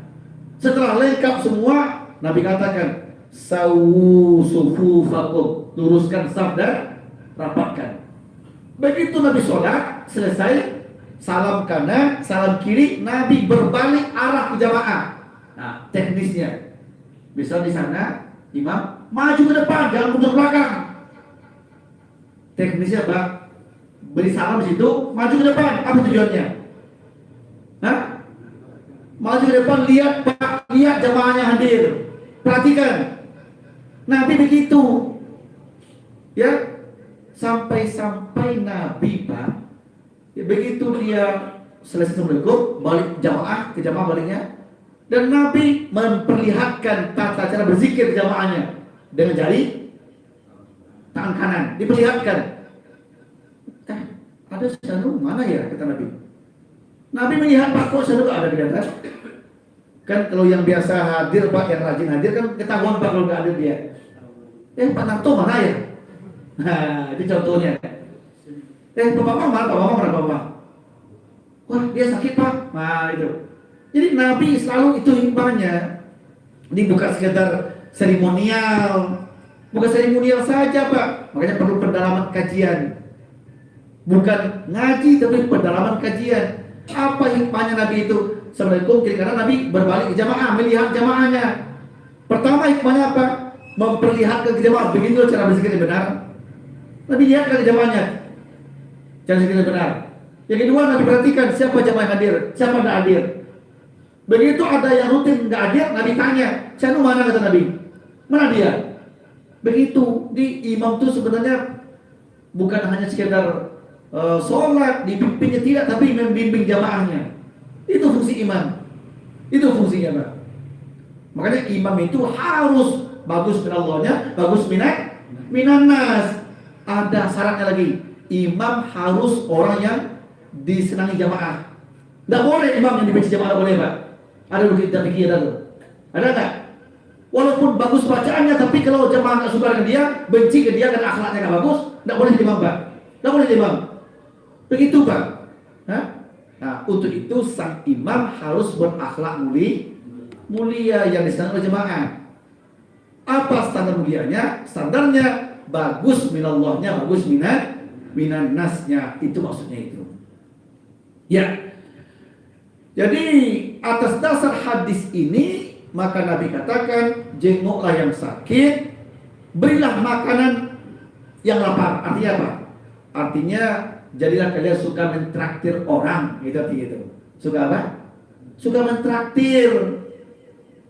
setelah lengkap semua, Nabi katakan, sawu sufufakum, luruskan saf dan rapatkan. Begitu Nabi sholat, selesai, salam kanan, salam kiri, Nabi berbalik arah ke jamaah. Nah, teknisnya, bisa di sana, imam maju ke depan, jangan mundur belakang. Teknisnya Pak, beri salam di situ, maju ke depan. Apa tujuannya? Hah? Maju ke depan, lihat Pak, lihat jamaahnya hadir. Perhatikan. Nabi begitu. Ya. Sampai Nabi Pak, ya, begitu dia selesai Assalamualaikum, balik jamaah ke jamaah baliknya. Dan Nabi memperlihatkan tata cara berzikir jamaahnya dengan jari tangan kanan, diperlihatkan. Ada Syanu, mana ya kata Nabi? Nabi melihat Pak, kok Syanu ada di atas? Kan kalau yang biasa hadir Pak, yang rajin hadir kan ketahuan Pak kalau nggak hadir dia. Pak Narto mana ya? Nah, itu contohnya. Pak Mama mana? Wah dia sakit Pak. Nah itu. Jadi Nabi selalu itu hikmahnya. Ini bukan sekedar seremonial, bukan seremonial saja Pak. Makanya perlu pendalaman kajian. Bukan ngaji tapi pendalaman kajian. Apa hikmahnya Nabi itu? Assalamualaikum, karena Nabi berbalik ke jamaah, melihat jamaahnya. Pertama hikmahnya apa? Memperlihatkan ke jamaah begitu cara berzikir yang benar. Nabi lihat ke jamaahnya cara berzikir yang benar. Yang kedua, Nabi perhatikan siapa jamaah yang hadir, siapa yang tidak hadir. Begitu ada yang rutin nggak hadir, Nabi tanya, "Saya mana?" kata Nabi. "Mana dia?" Begitu. Di imam itu sebenarnya bukan hanya sekedar sholat dipimpinnya, tidak, tapi membimbing jamaahnya. Itu fungsi imam. Itu fungsinya Pak. Makanya imam itu harus bagus minallahnya, bagus minan nas. Ada syaratnya lagi. Imam harus orang yang disenangi jamaah. Tidak boleh imam yang dibenci jamaah, boleh Pak. Ada begitu fikih ada nggak? Walaupun bagus bacaannya, tapi kalau jamaah nggak suka dengan dia, benci ke dia karena akhlaknya nggak bagus, nggak boleh jadi imam Pak. Nggak boleh jadi imam. Begitu Pak. Hah? Nah, untuk itu sang imam harus berakhlak mulia yang disenangi oleh jemaah. Apa standar mulianya? Standarnya bagus minallahnya, bagus minan nasnya. Itu maksudnya itu. Ya. Jadi atas dasar hadis ini maka Nabi katakan, jenguklah yang sakit, berilah makanan yang lapar. Artinya apa? Artinya jadilah kalian suka mentraktir orang, gitu artinya itu. Suka apa? Suka mentraktir.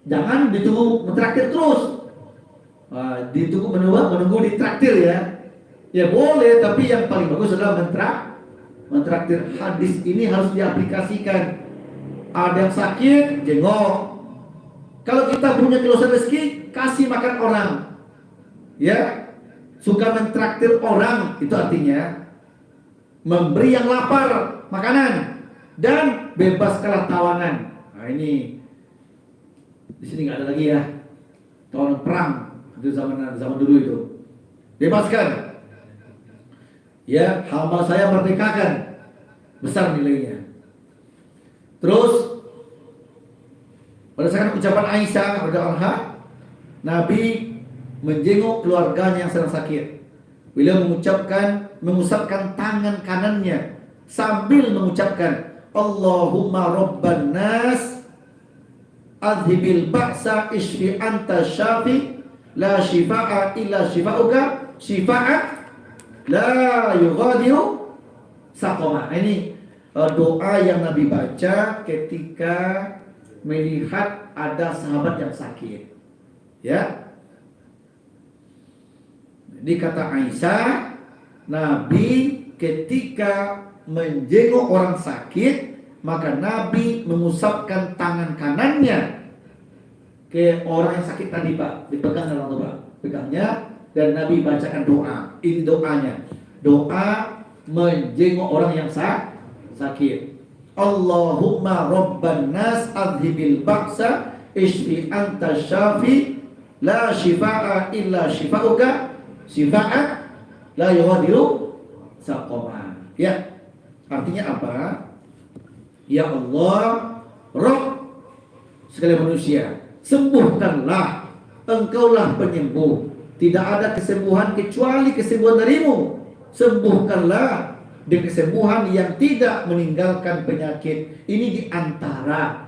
Jangan ditunggu mentraktir terus. Ditunggu menunggu ditraktir ya. Ya boleh, tapi yang paling bagus adalah mentraktir. Hadis ini harus diaplikasikan. Ada yang sakit, jengok. Kalau kita punya kilosan rezeki, kasih makan orang. Ya, suka mentraktir orang, itu artinya memberi yang lapar makanan dan bebaskanlah tawanan. Nah ini di sini nggak ada lagi ya tawanan perang itu zaman dulu itu. Bebaskan. Ya, hamba saya merdekakan, besar nilainya. Terus berdasarkan ucapan Aisyah radhiyallahu anha, Nabi menjenguk keluarganya yang sedang sakit. Beliau mengusapkan tangan kanannya sambil mengucapkan, Allahumma rabban nas adhibil ba'sa ishfi anta syafi la shifa'a illa shifa'uka shifa'a la yughadiru saqama. Ini doa yang Nabi baca ketika melihat ada sahabat yang sakit. Ya. Jadi kata Aisyah, Nabi ketika menjenguk orang sakit, maka Nabi mengusapkan tangan kanannya ke orang yang sakit tadi Pak, dipegang dalam Pak, pegangnya, dan Nabi bacakan doa. Ini doanya, doa menjenguk orang yang sakit. Allahumma rabban nas adhibil ba'sa ishfi anta syafi la shifa'a illa shifa'uka shifa'a la yughadiru saqama. Ya, artinya apa? Ya Allah, Rabb segala manusia, sembuhkanlah, Engkaulah penyembuh. Tidak ada kesembuhan kecuali kesembuhan darimu. Sembuhkanlah dengan kesembuhan yang tidak meninggalkan penyakit. Ini di antara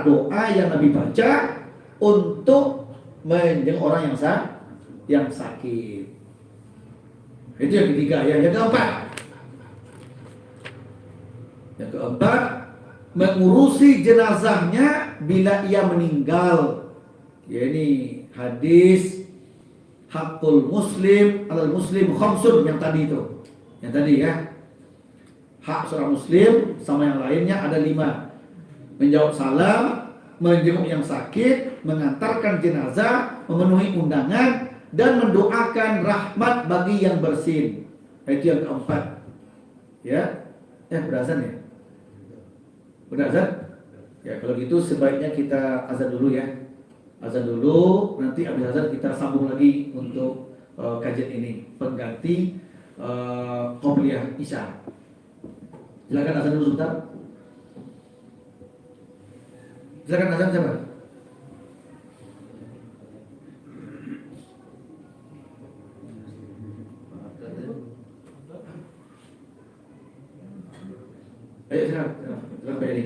doa yang Nabi baca untuk menjenguk orang yang sakit. Itu yang ketiga. Yang keempat, mengurusi jenazahnya bila ia meninggal. Ya, ini hadis hakul muslim alal muslim khamsun yang tadi itu. Yang tadi ya, hak seorang muslim sama yang lainnya ada 5. Menjawab salam, menjenguk yang sakit, mengantarkan jenazah, memenuhi undangan, dan mendoakan rahmat bagi yang bersin. Itu yang keempat. Ya, berazan ya? Berazan? Ya, kalau gitu sebaiknya kita azan dulu ya. Azan dulu, nanti habis azan kita sambung lagi untuk kajian ini, pengganti qobliyah Isya. Silakan azan dulu sebentar. Silakan azan siapa? Ayo silakan. Silakan Pak Edi.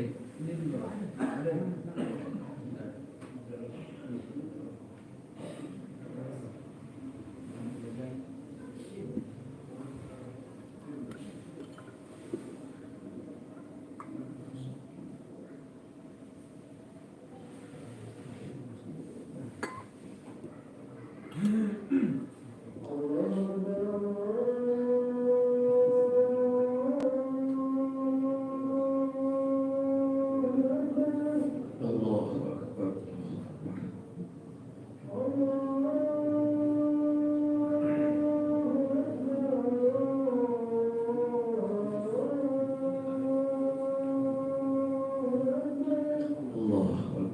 Allahu Akbar. Allahu Akbar.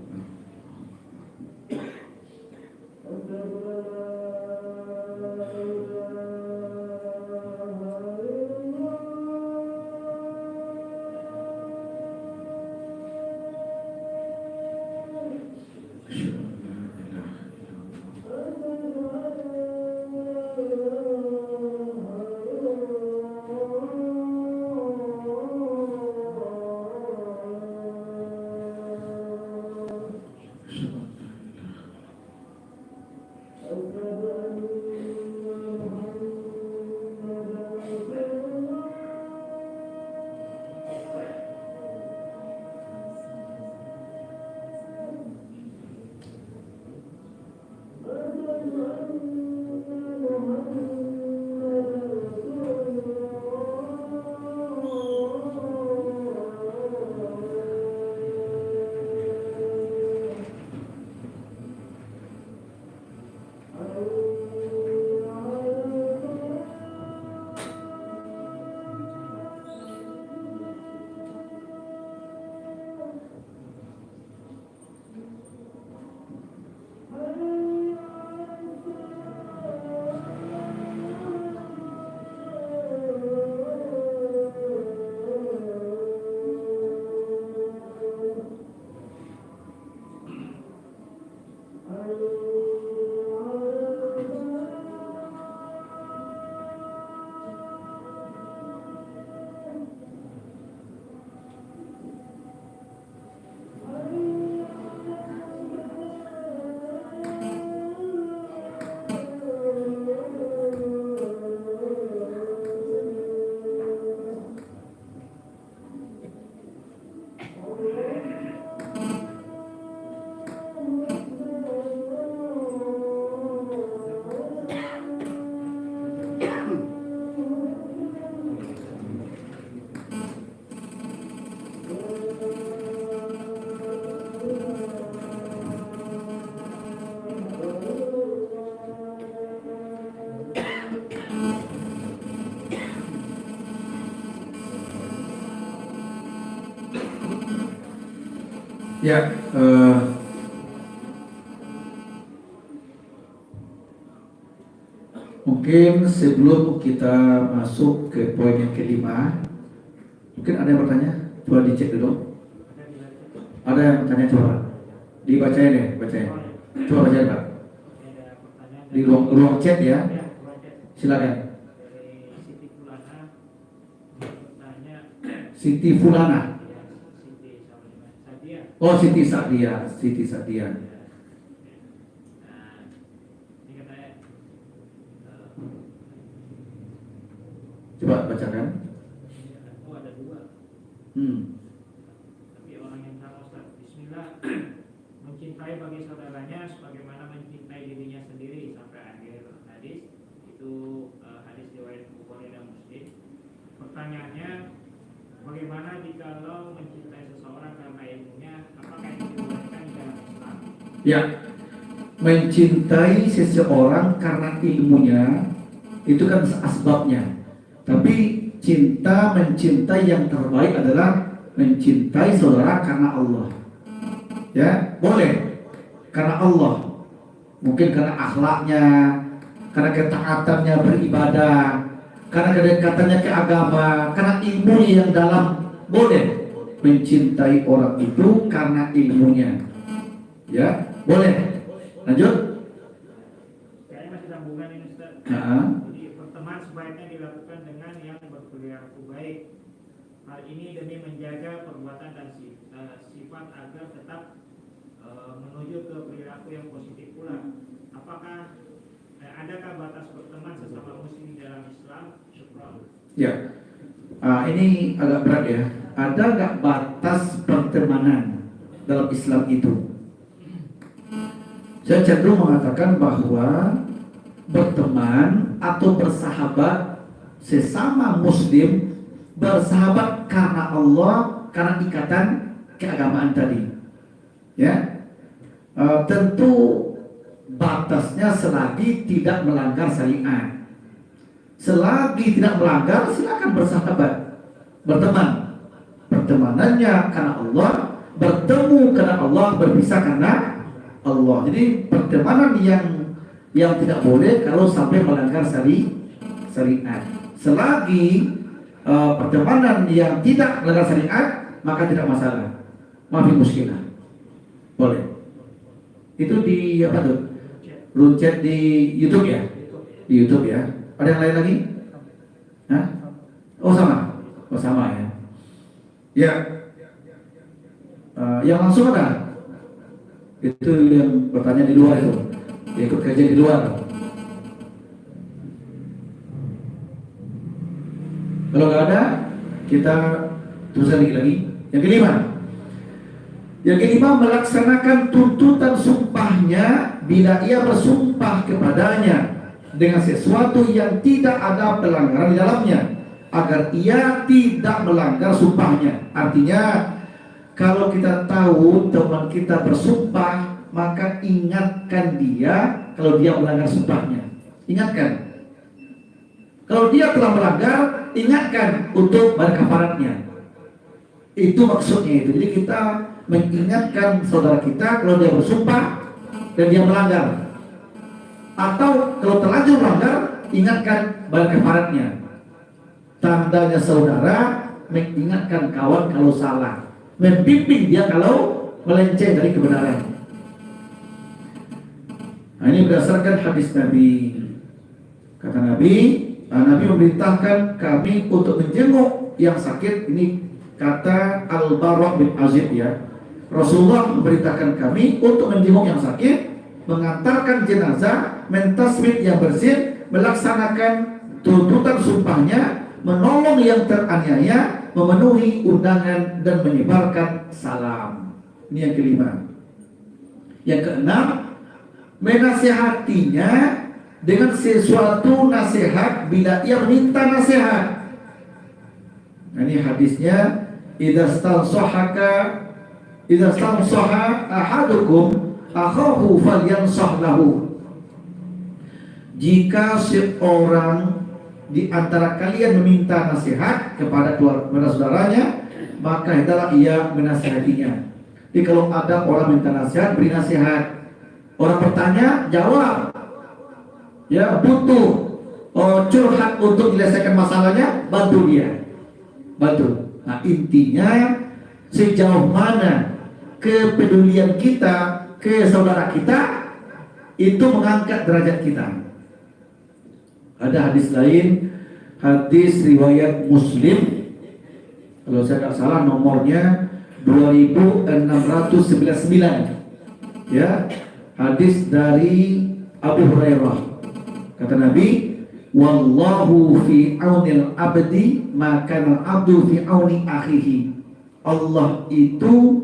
Ya, mungkin sebelum kita masuk ke poin yang kelima, mungkin ada yang bertanya, coba dicek dulu. Ada yang bertanya, coba dibacain deh, bacain. Coba bacain Pak. Di ruang chat ya, silakan. Siti Fulana. Oh, Siti Sadia, Siti Sadia. Coba bacakan.
Oh, ada dua. Tapi orang yang sama Ustaz. Bismillah. Mencintai bagi saudaranya sebagaimana mencintai dirinya sendiri sampai akhir hadis. Itu hadis riwayat Bukhari dan Muslim. Pertanyaannya, bagaimana jikalau mencintai seseorang karena ilmunya, apakah itu dibolehkan di dalam Islam?
Ya, mencintai seseorang karena ilmunya itu kan asbabnya. Tapi mencintai yang terbaik adalah mencintai saudara karena Allah. Ya, boleh karena Allah. Mungkin karena akhlaknya, karena ketaatannya beribadah, karena kedekatannya ke agama, karena ilmu yang dalam, boleh mencintai orang itu karena ilmunya. Ya, boleh. Lanjut.
Kayaknya masih sambungan ini Ustaz.
Nah.
Jadi pertemuan sebaiknya dilakukan dengan yang berperilaku baik. Hal ini demi menjaga perbuatan dan sifat agar tetap menuju ke perilaku yang positif pula. Apakah adakah batas berteman sesama muslim dalam Islam? Syukran.
Ya. Ini agak berat ya. Ada nggak batas pertemanan dalam Islam itu? Saya cenderung mengatakan bahwa berteman atau bersahabat sesama muslim, bersahabat karena Allah, karena ikatan keagamaan tadi. Ya, tentu batasnya selagi tidak melanggar syariat. Selagi tidak melanggar, silakan bersahabat, berteman. Pertemanannya karena Allah, bertemu karena Allah, berpisah karena Allah. Jadi pertemanan yang tidak boleh kalau sampai melanggar syariat. Selagi pertemanan yang tidak melanggar syariat, maka tidak masalah. Maafin muskilah. Boleh. Itu di apa tuh? Runcet di YouTube ya? Di YouTube ya. Ada yang lain lagi? Hah? Oh sama. Oh sama ya. Ya. Yang langsung ada? Itu yang bertanya di luar itu, ikut kajian di luar. Kalau nggak ada, kita teruskan lagi. Yang kelima, melaksanakan tuntutan sumpahnya bila ia bersumpah kepadanya dengan sesuatu yang tidak ada pelanggaran di dalamnya, agar ia tidak melanggar sumpahnya. Artinya, kalau kita tahu teman kita bersumpah, maka ingatkan dia kalau dia melanggar sumpahnya. Ingatkan. Kalau dia telah melanggar, ingatkan untuk bayar kafaratnya. Itu maksudnya itu. Jadi kita mengingatkan saudara kita kalau dia bersumpah dan dia melanggar. Atau kalau terlanjur melanggar, ingatkan bayar kafaratnya. Tandanya saudara mengingatkan kawan kalau salah, membimbing dia kalau melenceng dari kebenaran. Nah, ini berdasarkan hadis Nabi. Kata Nabi, Nabi memerintahkan kami untuk menjenguk yang sakit. Ini kata Al-Bara' bin Azib ya. Rasulullah memerintahkan kami untuk menjenguk yang sakit, mengantarkan jenazah, mentasbih yang bersih, melaksanakan tuntutan sumpahnya, menolong yang teraniaya, memenuhi undangan dan menyebarkan salam. Ini yang kelima. Yang keenam, menasihatinya dengan sesuatu nasihat bila ia meminta nasihat. Nah, ini hadisnya, idza stansaha ahadukum akhahu falyansah lahu. Jika seorang di antara kalian meminta nasihat kepada saudaranya, maka hendaklah ia menasihatinya. Jadi kalau ada orang minta nasihat, beri nasihat. Orang bertanya, jawab. Ya, butuh curhat untuk menyelesaikan masalahnya, bantu dia. Bantu. Nah, intinya sejauh mana kepedulian kita ke saudara kita itu mengangkat derajat kita. Ada hadis lain, hadis riwayat Muslim, kalau saya tidak salah nomornya 2699. Ya, hadis dari Abu Hurairah. Kata Nabi, wallahu fi aunil abdi ma kana abdu fi auni akhihi. Allah itu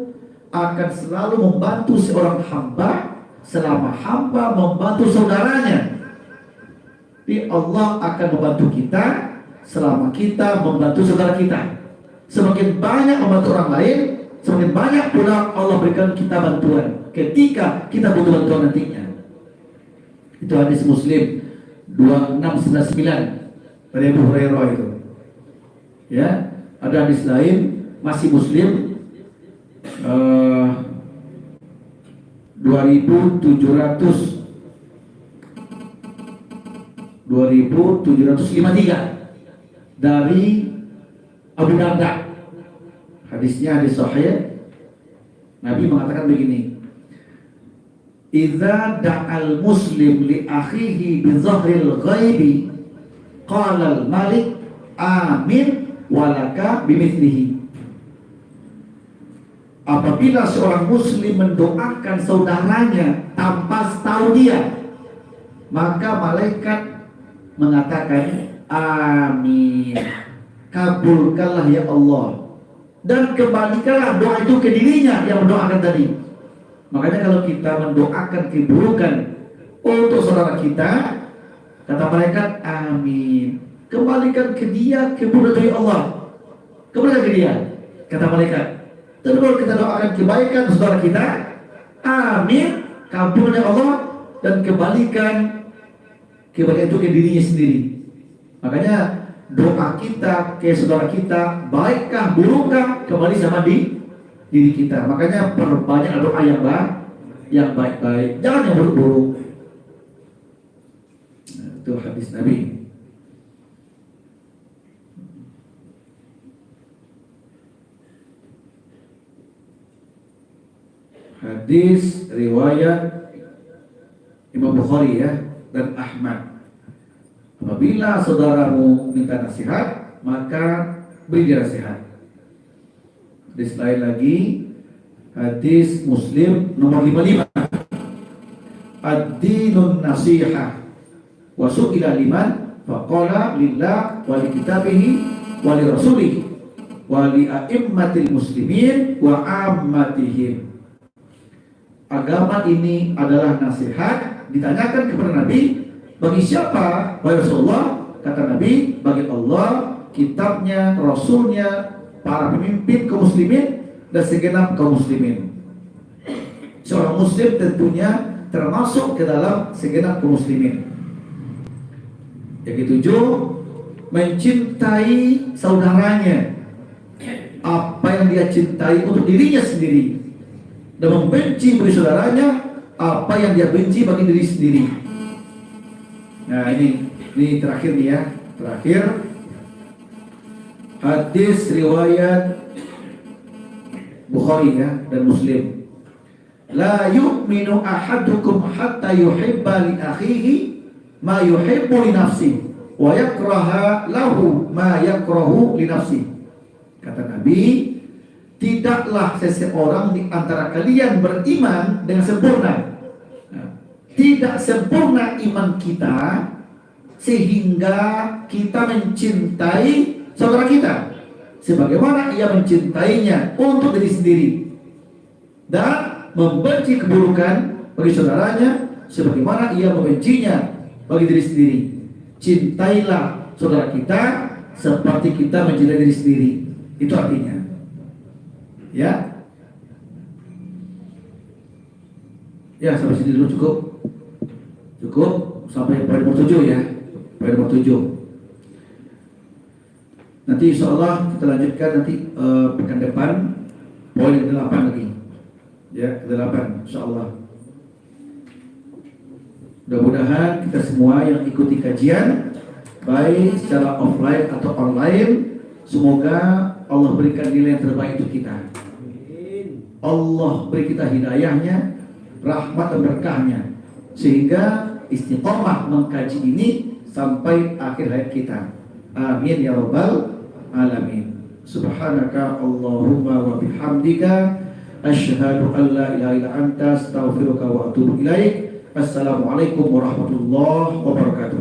akan selalu membantu seorang hamba selama hamba membantu saudaranya. Tapi Allah akan membantu kita selama kita membantu saudara kita. Semakin banyak membantu orang lain, semakin banyak pula Allah berikan kita bantuan ketika kita butuh bantuan nantinya. Itu hadis Muslim 2699 dari Abu Hurairah itu. Ya, ada hadis lain masih Muslim 2753 dari Abu Darda. Hadisnya hadis sahih. Nabi mengatakan begini, "Idza da'al muslim li akhihi bi dhahril ghaibi qala al malik amin walaka bimithlihi." Apabila seorang muslim mendoakan saudaranya tanpa tahu dia, maka malaikat mengatakan amin, kabulkanlah ya Allah, dan kembalikanlah doa itu ke dirinya yang mendoakan tadi. Makanya kalau kita mendoakan keburukan untuk saudara kita, kata malaikat amin, kembalikan ke dia keburukan dari Allah, kembalikan ke dia, kata malaikat. Dan kalau kita doakan kebaikan saudara kita, amin, kabulnya Allah, dan kembalikan kebaikan itu ke dirinya sendiri. Makanya doa kita ke saudara kita, baikkah burukkah, kembali sama di diri kita. Makanya perbanyak doa yang baik-baik, jangan yang buruk-buruk. Nah, itu hadis Nabi. Hadis riwayat Imam Bukhari ya dan Ahmad. Apabila saudaramu minta nasihat, maka beri dia nasihat. Hadis lain lagi, hadis Muslim nomor 55. Ad-dinun nasihah wa su'ila liman faqala lillah wa li kitabihi wa li rasulihi wa li a'immatil muslimin wa ammatihim. Agama ini adalah nasihat. Ditanyakan kepada Nabi, bagi siapa? Wahai Rasulullah, kata Nabi, bagi Allah, kitabnya, rasulnya, para pemimpin kaum muslimin, dan segenap kaum muslimin. Seorang muslim tentunya termasuk ke dalam segenap kaum muslimin. Yang ketujuh, mencintai saudaranya, apa yang dia cintai untuk dirinya sendiri, dan membenci bagi saudaranya apa yang dia benci bagi diri sendiri. Nah ini terakhir nih ya, terakhir hadis riwayat Bukhari ya dan Muslim. La yu'minu ahadukum hatta yuhibba li akhihi ma yuhibbu li nafsihi wa yakraha lahu ma yakrahu li nafsihi. Kata Nabi, tidaklah seseorang di antara kalian beriman dengan sempurna. Tidak sempurna iman kita sehingga kita mencintai saudara kita sebagaimana ia mencintainya untuk diri sendiri, dan membenci keburukan bagi saudaranya sebagaimana ia membencinya bagi diri sendiri. Cintailah saudara kita seperti kita mencintai diri sendiri. Itu artinya. Ya, ya sampai sini dulu cukup sampai poin nomor 7 ya, poin nomor 7. Nanti insya Allah kita lanjutkan nanti pekan depan poin yang 8 lagi, ya 8 insya Allah. Mudah-mudahan kita semua yang ikuti kajian baik secara offline atau online, semoga Allah berikan nilai yang terbaik untuk kita. Allah beri kita hidayahnya, rahmat dan berkahnya, sehingga istiqomah mengkaji ini sampai akhir hayat kita. Amin ya rabbal alamin. Subhanaka Allahumma wa bihamdika asyhadu an la ilaha illa anta astaghfiruka wa atubu ilaik. Assalamualaikum warahmatullahi wabarakatuh.